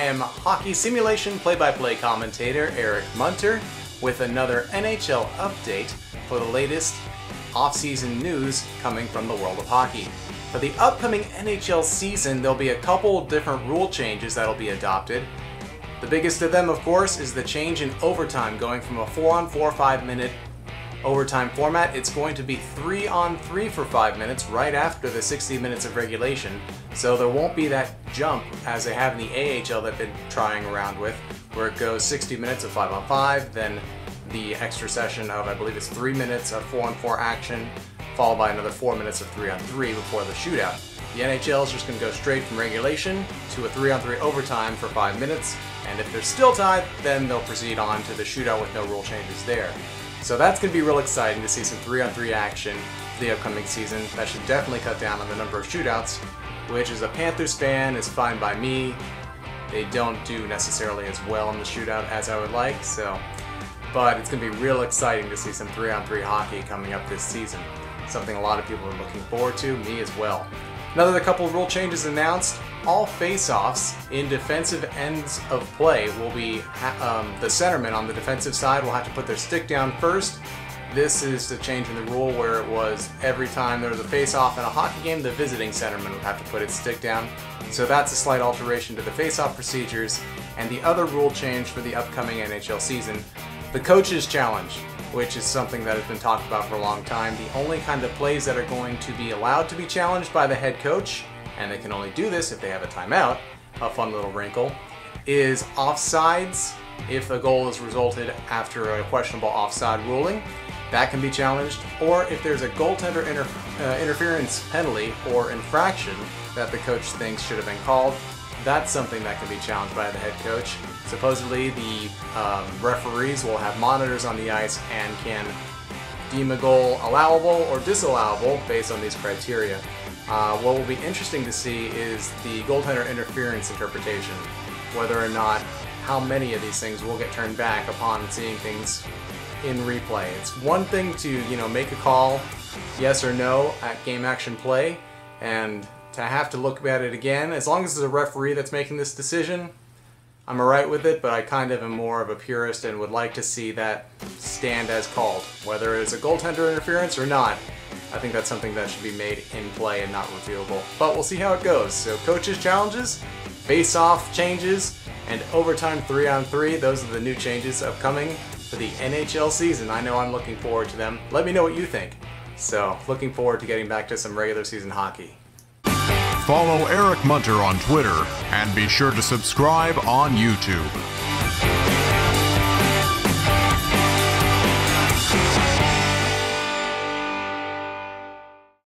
I am hockey simulation play-by-play commentator Eric Munter with another NHL update for the latest off-season news coming from the world of hockey. For the upcoming NHL season, there'll be a couple different rule changes that'll be adopted. The biggest of them, of course, is the change in overtime, going from a 4-on-4 5-minute overtime format. It's going to be 3-on-3 for 5 minutes right after the 60 minutes of regulation, so there won't be that jump as they have in the AHL that they've been trying around with, where it goes 60 minutes of 5-on-5, then the extra session of, I believe it's 3 minutes of 4-on-4 action, followed by another 4 minutes of 3-on-3 before the shootout. The NHL is just going to go straight from regulation to a 3-on-3 overtime for 5 minutes, and if they're still tied, then they'll proceed on to the shootout with no rule changes there. So that's going to be real exciting to see some 3-on-3 action for the upcoming season. That should definitely cut down on the number of shootouts, which as a Panthers fan is fine by me. They don't do necessarily as well in the shootout as I would like, but it's going to be real exciting to see some 3-on-3 hockey coming up this season. Something a lot of people are looking forward to, me as well. Another couple of rule changes announced. All faceoffs in defensive ends of play will be, the centerman on the defensive side will have to put their stick down first. This is the change in the rule where it was every time there was a faceoff in a hockey game, the visiting centerman would have to put its stick down. So that's a slight alteration to the faceoff procedures. And the other rule change for the upcoming NHL season, the coach's challenge, which is something that has been talked about for a long time. The only kind of plays that are going to be allowed to be challenged by the head coach, and they can only do this if they have a timeout, a fun little wrinkle, is offsides. If a goal is resulted after a questionable offside ruling, that can be challenged. Or if there's a goaltender interference penalty or infraction that the coach thinks should have been called, that's something that can be challenged by the head coach. Supposedly the referees will have monitors on the ice and can deem a goal allowable or disallowable based on these criteria. What will be interesting to see is the goaltender interference interpretation, whether or not how many of these things will get turned back upon seeing things in replay. It's one thing to, make a call, yes or no, at game action play, and to have to look at it again. As long as it's a referee that's making this decision, I'm alright with it, but I kind of am more of a purist and would like to see that stand as called. Whether it's a goaltender interference or not, I think that's something that should be made in play and not reviewable. But we'll see how it goes. So coaches' challenges, face-off changes, and overtime 3-on-3, those are the new changes upcoming for the NHL season. I know I'm looking forward to them. Let me know what you think. So, looking forward to getting back to some regular season hockey. Follow Eric Munter on Twitter and be sure to subscribe on YouTube.